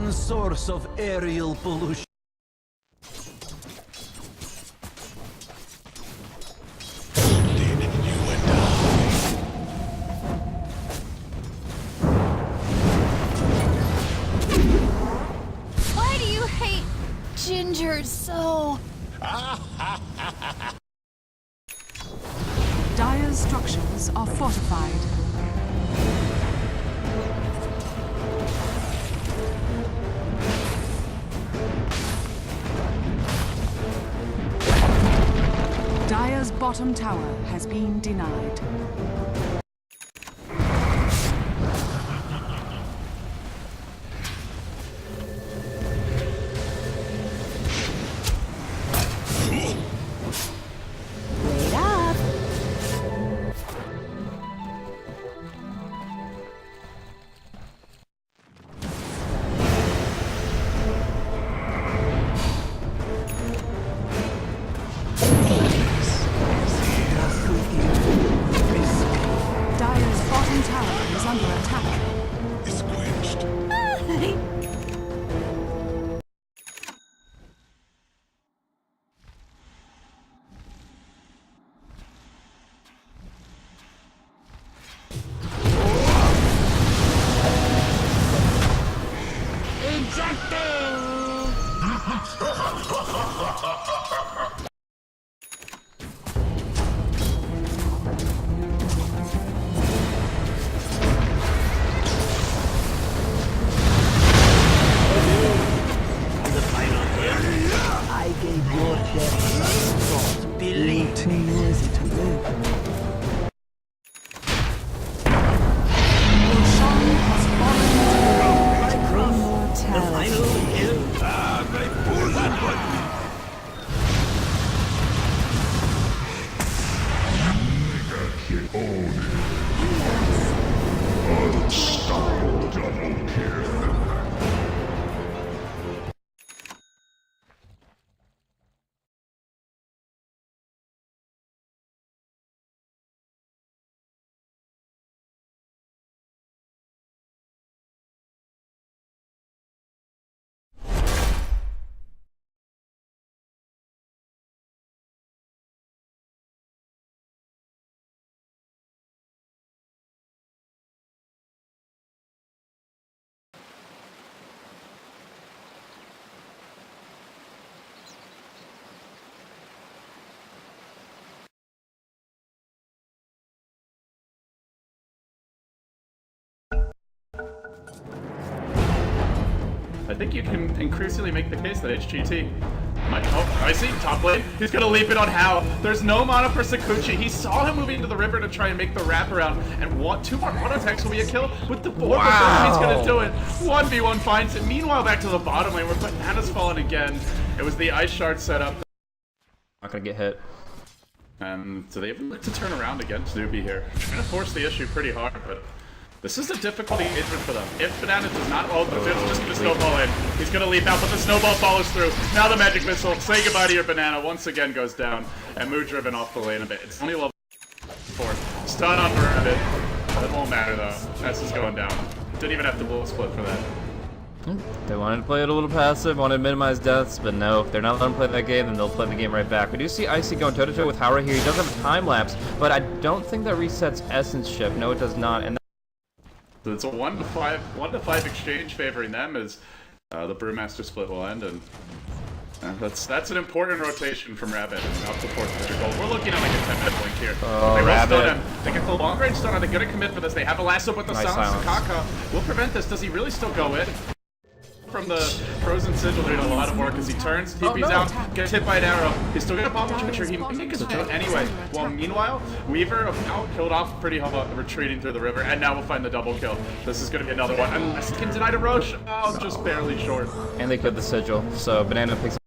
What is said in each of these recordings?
one source of aerial pollution. Why do you hate gingers so? Dire's structures are fortified. Dire's bottom tower has been denied. Wait up! Dire's bottom tower is under attack. I gave your death thought, believe Too noisy to live. Roshan has fallen into the Immortality. I think you can increasingly make the case that HGT might. Oh, I see. Top lane. He's gonna leap it on How. There's no mana for Sakuchi. He saw him moving to the river to try and make the wraparound. And two more auto attacks will be a kill. With the board, he's gonna do it. 1v1 finds it. Meanwhile, back to the bottom lane where Banana's fallen again. It was the Ice Shard setup. Not gonna get hit. And so they even look to turn around against Newbee here. Trying to force the issue pretty hard, but this is a difficult engagement for them. If Banana does not, it's just gonna snowball in. He's gonna leap out, but the snowball follows through. Now the magic missile. Say goodbye to your Banana. Once again goes down, and Moo driven off the lane a bit. It's only level 4. Stun on Rabbit. That won't matter though. Ness is going down. Didn't even have to blow split for that. They wanted to play it a little passive, wanted to minimize deaths, but no, if they're not letting them play that game, then they'll play the game right back. We do see Icy going toe-to-toe with Howrah here. He does have a time lapse, but I don't think that resets Essence Shift. No, it does not. And So it's a 1-to-5 exchange favoring them as the Brewmaster split will end, and that's an important rotation from Rabbit. Up to 4th gold. We're looking at like a 10-minute blink here. Oh, they will Rabbit. stun him. They get the long range stun. Are they going to commit for this? They have a lasso, but the Nice silence. silence. Kaka will prevent this. Does he really still go in? From the Frozen Sigil doing a lot of work as he turns, TP's out, gets hit by an arrow. He's still gonna pop a Twitcher. He might make his shot anyway. Well, meanwhile, Weaver now killed off pretty hard, retreating through the river, and now we'll find the double kill. This is gonna be another one. Unless he can deny to Roche. Oh, just barely short. And they killed the Sigil, so Banana picks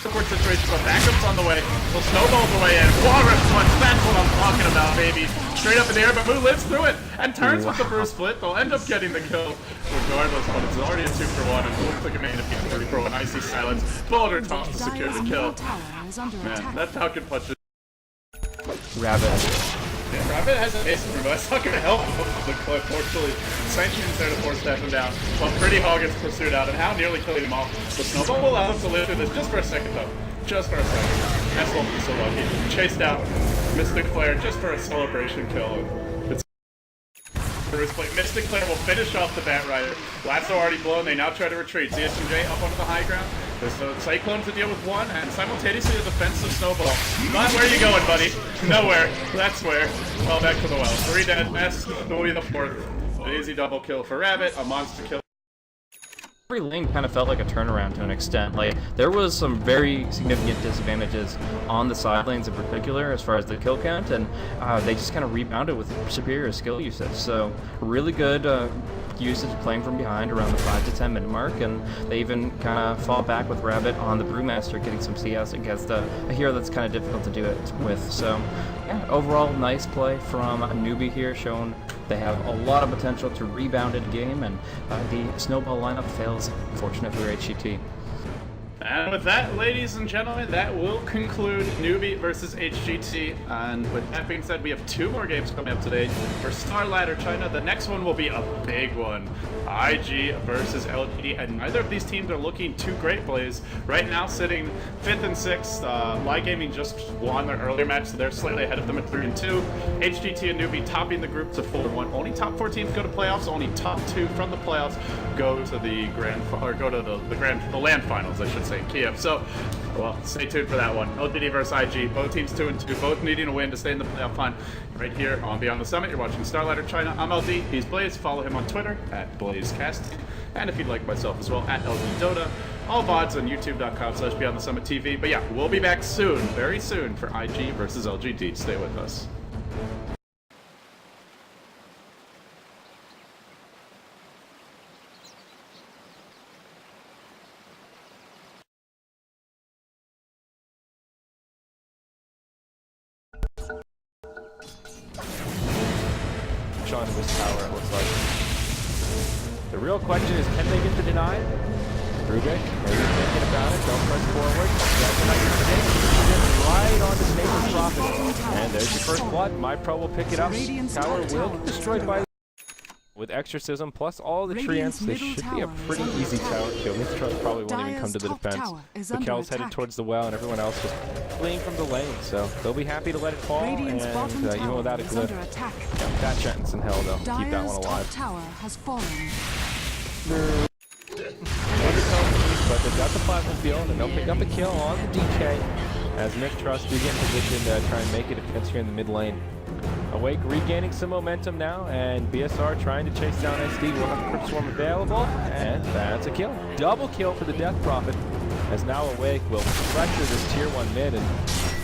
Support situation, but backup's on the way. Well, snowballs away in. Walrus punch, that's what I'm talking about, baby. Straight up in the air, but Moo lives through it and turns with the first split. They'll end up getting the kill regardless, but it's already a 2-for-1, and it looks like it may end up being 3-for-1. Icy silence. Boulder toss to secure the kill. Man, that Falcon punch is... Rabbit. Yeah, Rabbit has a base room, but that's not going to help the clip. Fortunately, Sanction's there to force step him down. But Pretty Hog gets pursued out, and How nearly killing him off. The Snowball will allow him to live through this just for a second, though. Just for a second. That's what so lucky. Chased out Mystic Flare just for a celebration kill. It's Mystic Flare will finish off the Bat Rider. Lasso already blown, they now try to retreat. ZSMJ up onto the high ground. There's a Cyclone to deal with one, and simultaneously a defensive Snowball. Not where you going, buddy. Nowhere. That's where. Well, back to the well. 3 dead. S will be the 4th. An easy double kill for Rabbit, a monster kill. Every lane kind of felt like a turnaround to an extent. Like, there was some very significant disadvantages on the side lanes in particular as far as the kill count, and they just kind of rebounded with superior skill usage. So really good usage playing from behind around the 5 to 10 minute mark, and they even kind of fall back with Rabbit on the Brewmaster getting some CS against a hero that's kind of difficult to do it with. So yeah, overall nice play from Newbee here, showing they have a lot of potential to rebound in game, and the Snowball lineup fails, fortunately for HGT. And with that, ladies and gentlemen, that will conclude Newbee versus HGT. And with that being said, we have 2 more games coming up today for Starladder China. The next one will be a big one. IG versus LGD, and neither of these teams are looking too great, Blaze. Right now, sitting 5th and 6th. LaiGaming just won their earlier match, so they're slightly ahead of them at 3 and 2. HGT and Newbee topping the group to 4 and 1. Only top 4 teams go to playoffs. Only top 2 from the playoffs go to the the LAN finals, I should say, in Kiev. So, well, stay tuned for that one. LGD versus IG. Both teams 2 and 2. Both needing a win to stay in the playoff hunt. Right here on Beyond the Summit, you're watching Starladder China. I'm LD. He's Blaze. Follow him on Twitter at BlazeCast. And if you'd like myself as well, at LD-Dota. All VODs on YouTube.com/Beyond the Summit TV. But yeah, we'll be back soon, very soon, for IG versus LGD. Stay with us. Onto this tower, it looks like. The real question is, can they get the deny? Rubik, maybe thinking about it. Don't press forward. That's a nice mistake. Right on the Neighbor's Prophet. And there's your first blood. MiTH-Pro will pick it up. Tower will get destroyed by... With Exorcism plus all the treants, this should be a pretty easy tower kill. MiTH-Trust probably won't even come to the defense. Mikkel's headed towards the well, and everyone else just fleeing from the lane, so they'll be happy to let it fall, and even without a glyph, that Jensen's in hell, they'll keep that one alive. Tower has fallen. But they've got the plasma field, and they'll pick up a kill on the DK as MiTH-Trust do get in position to try and make a defense here in the mid lane. Awake regaining some momentum now, and BSR trying to chase down SD. Will have Crypt Swarm available, and that's a kill. Double kill for the Death Prophet, as now Awake will pressure this tier 1 mid, and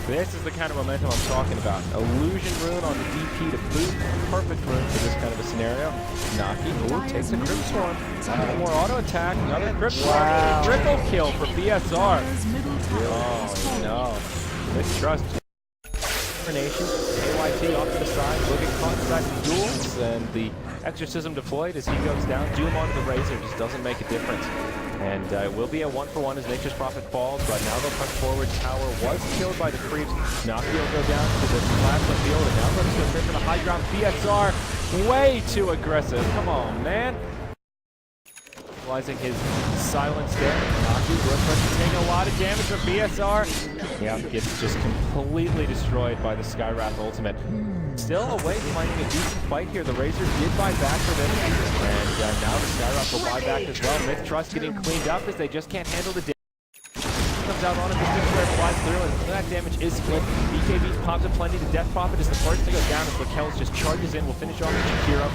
this is the kind of momentum I'm talking about. Illusion Rune on the DP to boot. Perfect rune for this kind of a scenario. Naki, takes the Crypt Swarm. One more auto attack, another Crypt Swarm. Triple kill for BSR. Oh no. MiTH-Trust. AYT off to the side, looking contact duels, and the Exorcism deployed as he goes down. Doom onto the Razor just doesn't make a difference. And it will be a 1-for-1 as Nature's Prophet falls, but now they'll punch forward. Tower was killed by the creeps. Naki will go down to the plasma field, and now let's go straight for the high ground. BSR, way too aggressive. Come on, man. Utilizing his silence there. Naki will take a lot of damage from BSR. Yeah, gets just completely destroyed by the Skywrath ultimate. Still Awake finding a decent fight here. The Razor did buy back for them, and now the Skywrath will buy back as well. MiTH-Trust getting cleaned up as they just can't handle the damage. Comes out on it, the Flare flies through, and that damage is split. BKB pops up plenty. The Death Prophet is the first to go down as Mikkel's just charges in. Will finish off the Shakiro.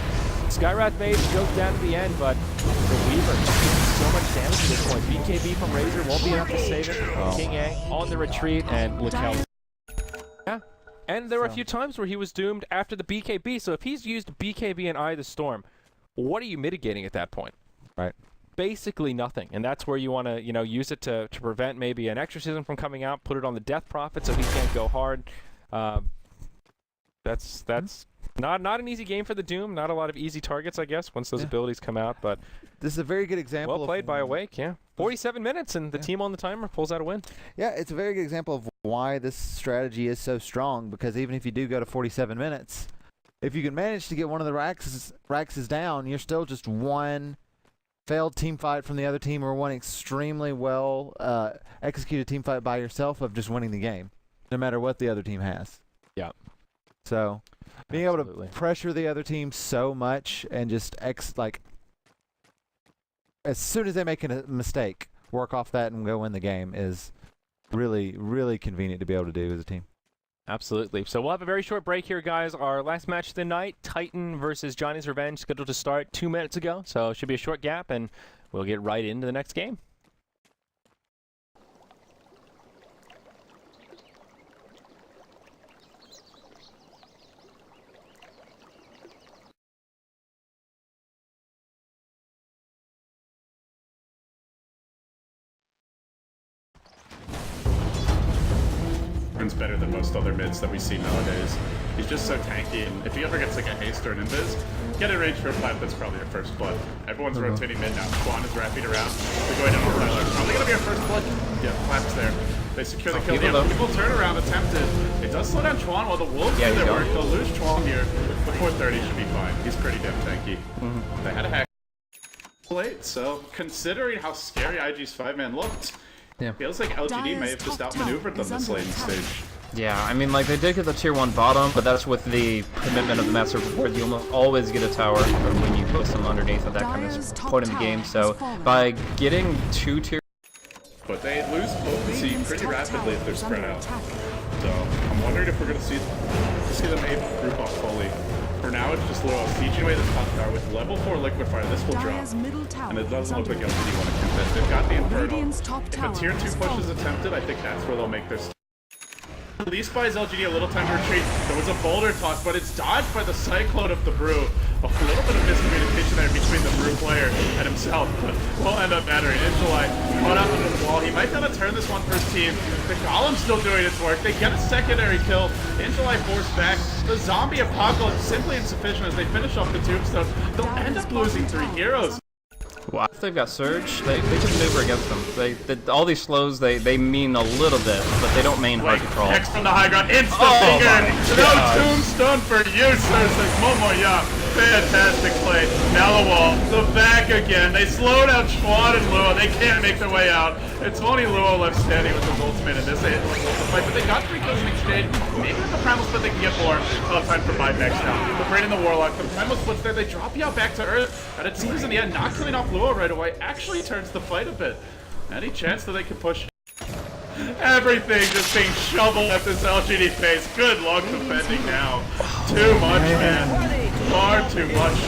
Skywrath Mage goes down to the end, but the Weaver just doing so much damage at this point. BKB from Razor won't be enough to save it. King A on the retreat, and Mikkel. Yeah, and there were a few times where he was doomed after the BKB, so if he's used BKB and Eye of the Storm, what are you mitigating at that point? Right. Basically nothing, and that's where you want to, use it to prevent maybe an Exorcism from coming out, put it on the Death Prophet so he can't go hard. That's Not an easy game for the Doom. Not a lot of easy targets, I guess, once those abilities come out. But this is a very good example. Well played by Awake, yeah. 47 minutes, and the team on the timer pulls out a win. Yeah, it's a very good example of why this strategy is so strong, because even if you do go to 47 minutes, if you can manage to get one of the Raxes down, you're still just one failed team fight from the other team or one extremely well executed team fight by yourself of just winning the game, no matter what the other team has. Yeah. So being able to Absolutely. pressure the other team so much and just as soon as they make a mistake, work off that and go win the game is really, really convenient to be able to do as a team. Absolutely. So we'll have a very short break here, guys. Our last match of the night, Titan versus Johnny's Revenge, scheduled to start 2 minutes ago. So it should be a short gap, and we'll get right into the next game. Better than most other mids that we see nowadays. He's just so tanky, and if he ever gets like a haste or an invis, get in range for a plant, that's probably your first blood. Everyone's rotating mid now. Quan is wrapping around. They're going down on Tyler. Probably gonna be our first blood. Yeah, Clap's there. They secure the kill. Yeah, people turnaround attempted. It does slow down Chuan while the Wolves do their work. They'll lose Chuan here, but 430 should be fine. He's pretty damn tanky. They had a hack late, so considering how scary IG's 5-man looked, feels like LGD may have just outmaneuvered them this late in stage. Yeah, I mean, like, they did get the tier 1 bottom, but that's with the commitment of the Master Board. You almost always get a tower when you post them underneath at that kind of point in the game. So by getting 2 tier... But they lose potency pretty rapidly if they're spread out. So I'm wondering if we're going to see them able to group up fully. For now, it's just Luo sieging away the top tower with level 4 liquid fire. This will drop. And it doesn't look like LGD want to contest. They've got the Infernal. If a tier 2 push is attempted, I think that's where they'll make their... At least buys LGD a little time to retreat. There was a boulder toss, but it's dodged by the Cyclone of the Brew. A little bit of miscommunication there between the Brew player and himself, but will end up mattering. Injulai caught up on the wall. He might be able to turn this one for his team. The Golem's still doing its work. They get a secondary kill. Injulai forced back. The zombie apocalypse simply insufficient as they finish off the tombstone. They'll end up losing 3 heroes. Well, if they've got Surge, they can maneuver against them. All these slows, they mean a little bit, but they don't mean hard to crawl. X from the high ground, finger! No tombstone for you, sir, says Momoya. Fantastic play. Now the wall, the back again. They slow down Chuan and Luo. They can't make their way out. It's only Luo left standing with his ultimate in this fight, but they got 3 kills in exchange. Maybe with the Primal Split they can get more. Oh, time for buybacks now. The Brain and the Warlock. The Primal Split's there. They drop you out back to Earth. And it seems in the end, not killing off Luo right away actually turns the fight a bit. Any chance that they can push? Everything just being shoveled at this LGD face. Good luck defending now. Too much, man. Far too much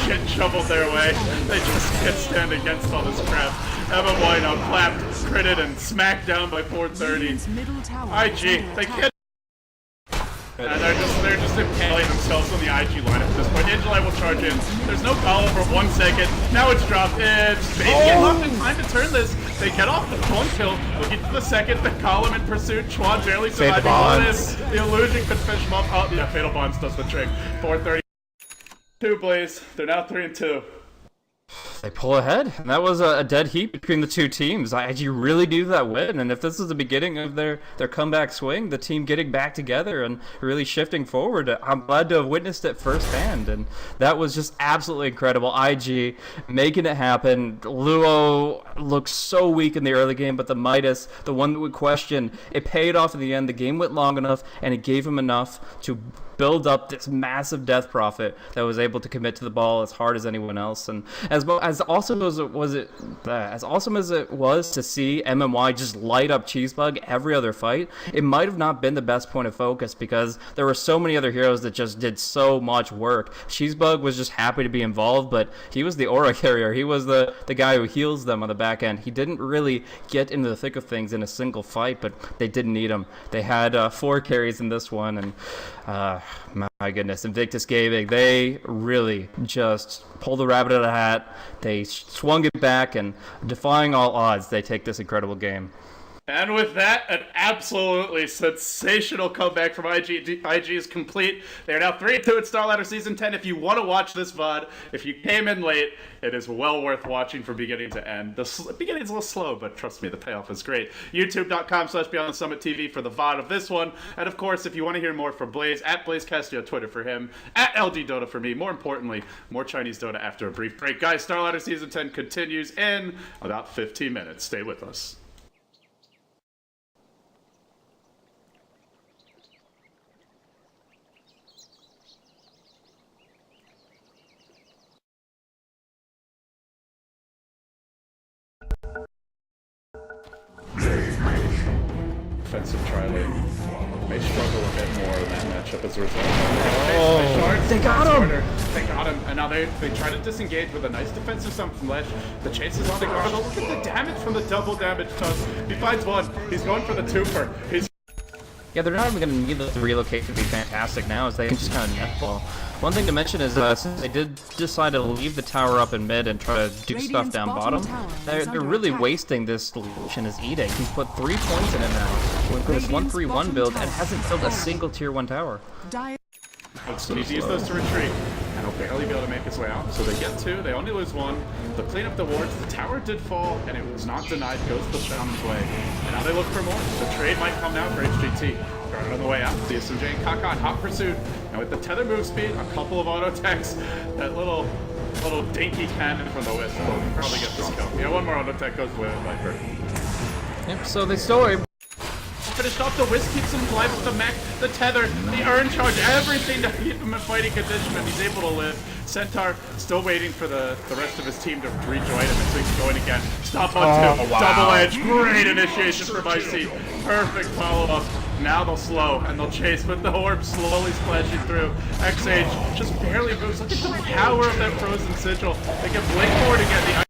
shit shoveled their way. They just can't stand against all this crap. Evan White clapped, critted, and smacked down by 430. IG, they can't. And they're just impaling themselves on the IG line at this point. Injulai will charge in. There's no column for 1 second. Now it's dropped. It's maybe enough in time to turn this. They get off the one kill. Looking for the second. The column in pursuit. Chuan barely surviving on this. The illusion could finish him up. Oh, yeah, Fatal Bonds does the trick. 430. 2 Blaze. They're now 3-2. They pull ahead, and that was a dead heat between the 2 teams. IG really needed that win, and if this is the beginning of their comeback swing, the team getting back together and really shifting forward, I'm glad to have witnessed it firsthand, and that was just absolutely incredible. IG making it happen. Luo looked so weak in the early game, but the Midas, the one that we questioned, it paid off in the end. The game went long enough, and it gave him enough to build up this massive death profit that was able to commit to the ball as hard as anyone else. And as awesome as it was to see MMY just light up Cheesebug every other fight, it might have not been the best point of focus because there were so many other heroes that just did so much work. Cheesebug was just happy to be involved, but he was the aura carrier. He was the guy who heals them on the back end. He didn't really get into the thick of things in a single fight, but they didn't need him. They had 4 carries in this one, and my goodness, Invictus Gaming, they really just pulled the rabbit out of the hat. They swung it back, and defying all odds, they take this incredible game. And with that, an absolutely sensational comeback from IG. IG is complete. They are now 3-2 at Starladder Season 10. If you want to watch this VOD, if you came in late, it is well worth watching from beginning to end. The beginning's a little slow, but trust me, the payoff is great. YouTube.com/BeyondTheSummit for the VOD of this one. And of course, if you want to hear more from Blaze, at BlazeCastio, Twitter for him, at LG Dota for me. More importantly, more Chinese Dota after a brief break. Guys, Starladder Season 10 continues in about 15 minutes. Stay with us. Defensive tri-lane may struggle a bit more in that matchup as a result. Oh, they got him! They got him, and now they try to disengage with a nice defensive stump from Ledge. The chase is on the guard. Look at the damage from the double damage toss. He finds one. He's going for the twofer. Yeah, they're not even going to need the relocate to be fantastic now, as they can just kind of netball. One thing to mention is since they did decide to leave the tower up in mid and try to do stuff down bottom, they're really wasting this Lucian is eating. He's put 3 points in it now. Went for this 1-3-1 build and hasn't built a single tier 1 tower. So need to use those to retreat, and he'll barely be able to make his way out. So they get 2, they only lose 1. They'll clean up the wards. The tower did fall, and it was not denied. Goes the Shaman's way. And now they look for more. The trade might come now for HGT. Guarded on the way out. The SMJ and Kaka in hot pursuit. And with the tether move speed, a couple of auto techs, that little dinky cannon from the Wisp will probably get this kill. Yeah, one more auto tech goes with Viper. Yep, so they still are finished off. The Wisp keeps him alive with the mech, the tether, the urn charge, everything to keep him in fighting condition, and he's able to live. Centaur still waiting for the rest of his team to rejoin him, and so he's going again. Stop on 2, double edge, great initiation from IC, perfect follow-up. Now they'll slow, and they'll chase, but the orb slowly splashing through. XH just barely moves. Look at the power of that frozen sigil. They can blink forward again. The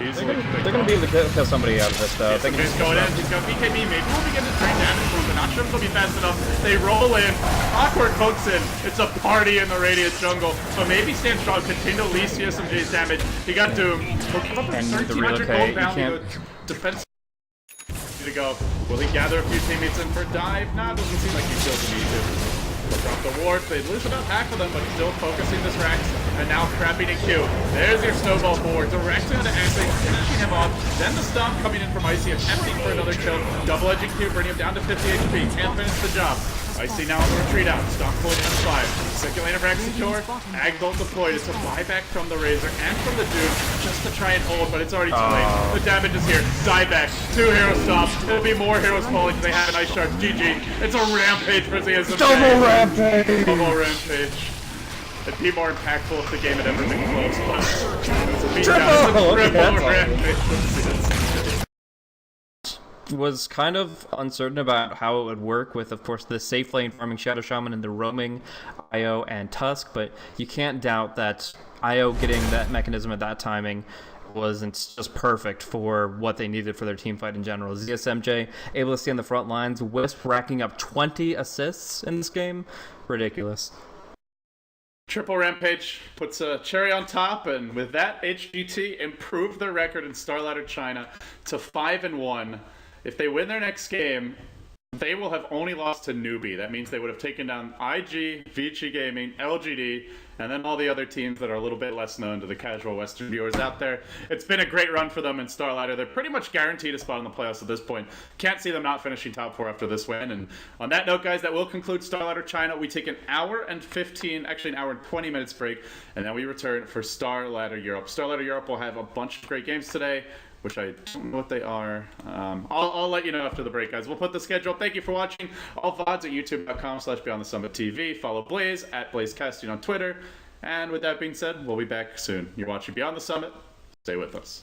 They're going to be able to kill somebody out of this, though. He's going in. He's got BKB. Maybe we'll begin to drain damage from him, but not sure if he'll be fast enough. They roll in. Awkward pokes in. It's a party in the Radiant jungle. So maybe stand strong. Continue to lead CSMJ's damage. He got doomed. He'll give up a 1,300 gold bounty. Defense to go. Will he gather a few teammates in for a dive? Nah, doesn't seem like he feels the need to. They'll drop the wards. They lose about half of them, but still focusing this Rex. And now crapping in Q. There's your snowball forward. Directly on the X-Ray, finishing him off. Then the stomp coming in from Icy, attempting for another kill. Double edging Q, bringing him down to 50 HP. Can't finish the job. Icy now on the retreat out. Stomp pulling in 5. Circulator Rex secure. Ag bolt deployed. It's a buyback from the Razor and from the Dude just to try and hold, but it's already too late. The damage is here. Dieback. 2 hero stops. There'll be more heroes falling because they have an Ice Shark. GG. It's a rampage for ZSMJ. Double rampage! Double rampage. It'd be more impactful if the game had ever been close, but it's a beatdown. It's a triple rampage. Was kind of uncertain about how it would work with, of course, the safe lane farming Shadow Shaman and the roaming IO and Tusk, but you can't doubt that IO getting that mechanism at that timing wasn't just perfect for what they needed for their team fight in general. ZSMJ able to stay on the front lines, Wisp racking up 20 assists in this game. Ridiculous. Triple Rampage puts a cherry on top, and with that, HGT improved their record in Starladder China to 5-1. If they win their next game, they will have only lost to Newbee. That means they would have taken down IG, LDG-Gaming, LGD, and then all the other teams that are a little bit less known to the casual Western viewers out there. It's been a great run for them in Starladder. They're pretty much guaranteed a spot in the playoffs at this point. Can't see them not finishing top 4 after this win. And on that note, guys, that will conclude Starladder China. We take an hour and 20 minutes break, and then we return for Starladder Europe. Starladder Europe will have a bunch of great games today, which I don't know what they are. I'll let you know after the break, guys. We'll put the schedule. Thank you for watching. All VODs at youtube.com/BeyondTheSummit.tv. Follow Blaze at BlazeCasting on Twitter. And with that being said, we'll be back soon. You're watching Beyond the Summit. Stay with us.